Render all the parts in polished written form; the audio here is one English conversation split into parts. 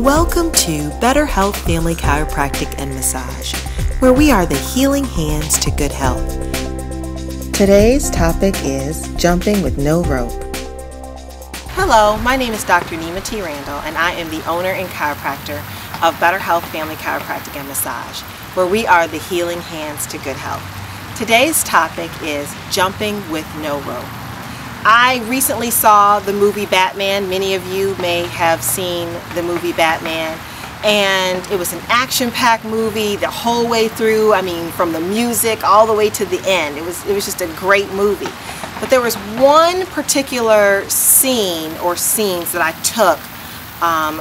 Welcome to Better Health Family Chiropractic and Massage, where we are the healing hands to good health. Today's topic is jumping with no rope. Hello, my name is Dr.Neema Randall, and I am the owner and chiropractor of Better Health Family Chiropractic and Massage, where we are the healing hands to good health. Today's topic is jumping with no rope. I recently saw the movie Batman. Many of you may have seen the movie Batman, and it was an action-packed movie the whole way through. I mean, from the music all the way to the end. It was just a great movie. But there was one particular scene or scenes that I took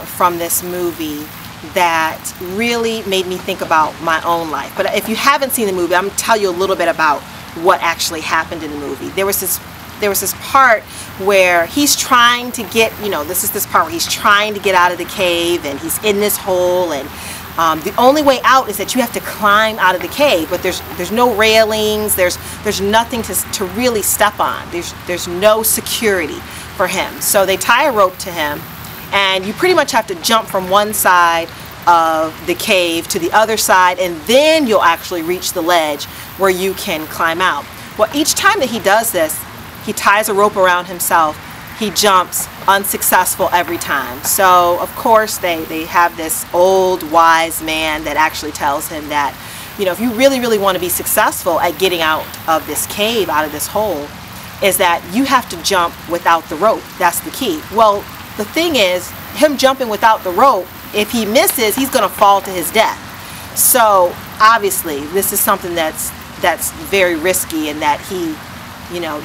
from this movie that really made me think about my own life. But if you haven't seen the movie, I'm going to tell you a little bit about what actually happened in the movie. There was this part where he's trying to get, this part where he's trying to get out of the cave, and he's in this hole, and the only way out is that you have to climb out of the cave, but there's no railings, there's nothing to really step on. There's no security for him. So they tie a rope to him, and you pretty much have to jump from one side of the cave to the other side, and then you'll actually reach the ledge where you can climb out. Well, each time that he does this, he ties a rope around himself. He jumps unsuccessful every time. So, of course, they have this old wise man that actually tells him that, if you really, really want to be successful at getting out of this cave, out of this hole, is that you have to jump without the rope. That's the key. Well, the thing is, him jumping without the rope, if he misses, he's going to fall to his death. So, obviously, this is something that's very risky, and that he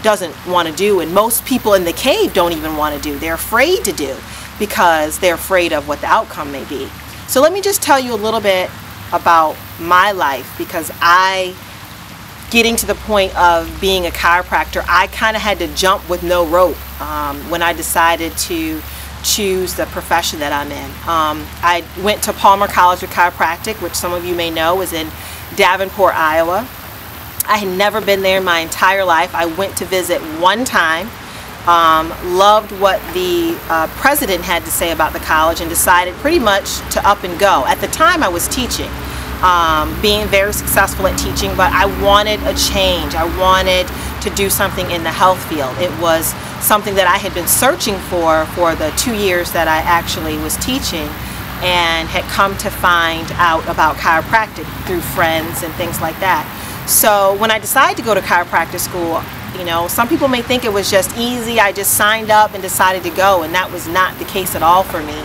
doesn't want to do, and most people in the cave don't even want to do. They're afraid to do because they're afraid of what the outcome may be. So let me just tell you a little bit about my life, because getting to the point of being a chiropractor, I kind of had to jump with no rope when I decided to choose the profession that I'm in. I went to Palmer College of Chiropractic, which some of you may know is in Davenport, Iowa. I had never been there in my entire life. I went to visit one time, loved what the president had to say about the college, and decided pretty much to up and go. At the time I was teaching, being very successful at teaching, but I wanted a change. I wanted to do something in the health field. It was something that I had been searching for the 2 years that I actually was teaching, and had come to find out about chiropractic through friends and things like that. So when I decided to go to chiropractic school, some people may think it was just easy. I just signed up and decided to go, and that was not the case at all for me.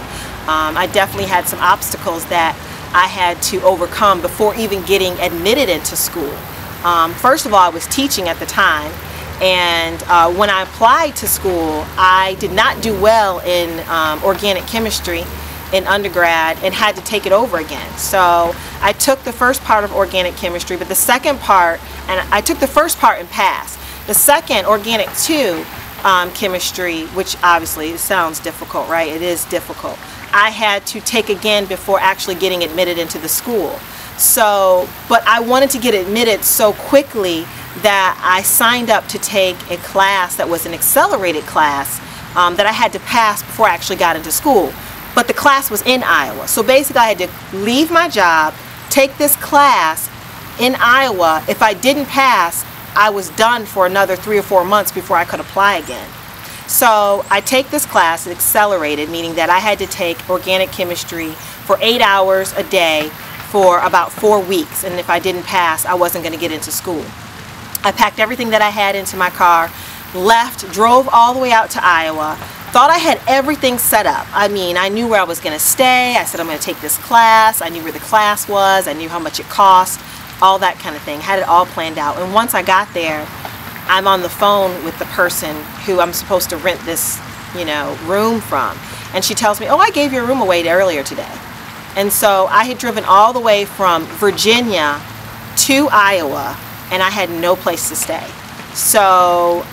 I definitely had some obstacles that I had to overcome before even getting admitted into school. First of all, I was teaching at the time, and when I applied to school, I did not do well in organic chemistry in undergrad, and had to take it over again. So I took the first part of organic chemistry, but the second part, and I took the first part and passed. The second, organic 2 chemistry, which obviously sounds difficult, right? It is difficult. I had to take again before actually getting admitted into the school. So, but I wanted to get admitted so quickly that I signed up to take a class that was an accelerated class that I had to pass before I actually got into school. But the class was in Iowa. So basically I had to leave my job, take this class in Iowa. If I didn't pass, I was done for another 3 or 4 months before I could apply again. So I take this class, accelerated, meaning that I had to take organic chemistry for 8 hours a day for about 4 weeks. And if I didn't pass, I wasn't going to get into school. I packed everything that I had into my car, left, drove all the way out to Iowa. Thought I had everything set up. I mean, I knew where I was going to stay. I said I'm going to take this class. I knew where the class was. I knew how much it cost, all that kind of thing. Had it all planned out. And once I got there, I'm on the phone with the person who I'm supposed to rent this, room from. And she tells me, "Oh, I gave your room away earlier today." And so I had driven all the way from Virginia to Iowa, and I had no place to stay. So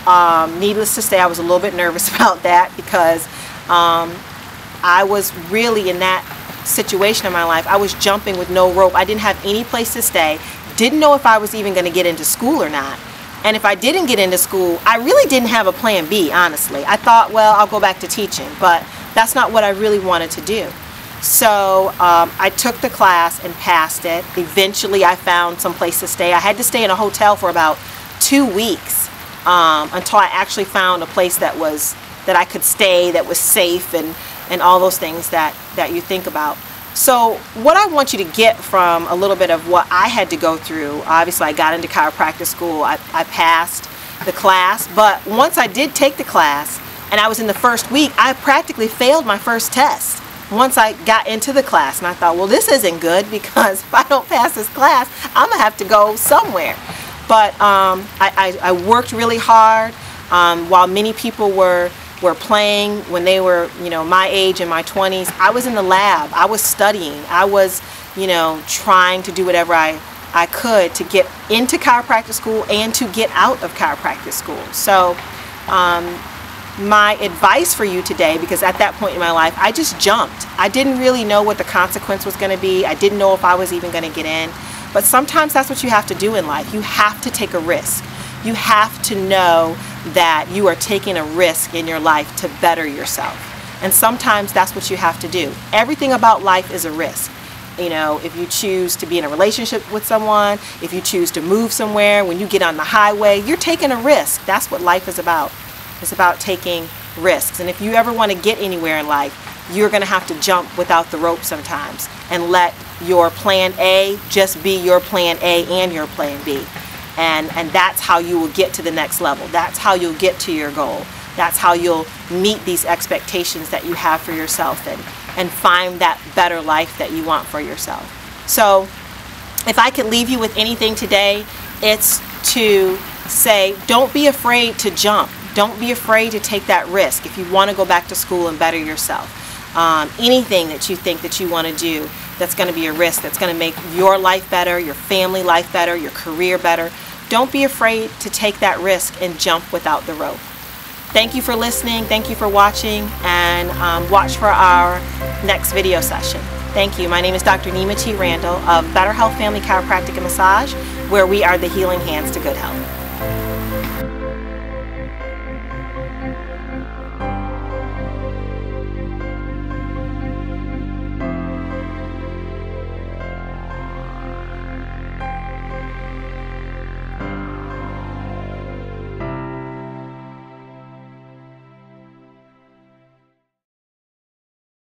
needless to say, I was a little bit nervous about that, because I was really in that situation in my life. I was jumping with no rope. I didn't have any place to stay. Didn't know if I was even going to get into school or not. And if I didn't get into school, I really didn't have a plan B, honestly. I thought, well, I'll go back to teaching, but that's not what I really wanted to do. So I took the class and passed it. Eventually I found some place to stay. I had to stay in a hotel for about 2 weeks until I actually found a place that I could stay, that was safe, and all those things that you think about. So what I want you to get from a little bit of what I had to go through, obviously I got into chiropractic school, I passed the class, but once I did take the class and I was in the first week, I practically failed my first test once I got into the class. And I thought, well, this isn't good, because if I don't pass this class, I'm gonna have to go somewhere. But I worked really hard while many people were playing when they were, my age, in my 20s. I was in the lab. I was studying. I was, trying to do whatever I could to get into chiropractic school and to get out of chiropractic school. So my advice for you today, because at that point in my life, I just jumped. I didn't really know what the consequence was going to be. I didn't know if I was even going to get in. But sometimes that's what you have to do in life. You have to take a risk. You have to know that you are taking a risk in your life to better yourself. And sometimes that's what you have to do. Everything about life is a risk. If you choose to be in a relationship with someone, if you choose to move somewhere, when you get on the highway, you're taking a risk. That's what life is about. It's about taking risks. And if you ever want to get anywhere in life, you're going to have to jump without the rope sometimes and let your plan A just be your plan A and your plan B. And that's how you will get to the next level. That's how you'll get to your goal. That's how you'll meet these expectations that you have for yourself and find that better life that you want for yourself. So if I could leave you with anything today, it's to say, don't be afraid to jump. Don't be afraid to take that risk if you want to go back to school and better yourself. Anything that you think that you want to do that's going to be a risk, that's going to make your life better, your family life better, your career better, don't be afraid to take that risk and jump without the rope. Thank you for listening. Thank you for watching, and watch for our next video session. Thank you. My name is Dr.Neema Randall of Better Health Family Chiropractic and Massage, where we are the healing hands to good health.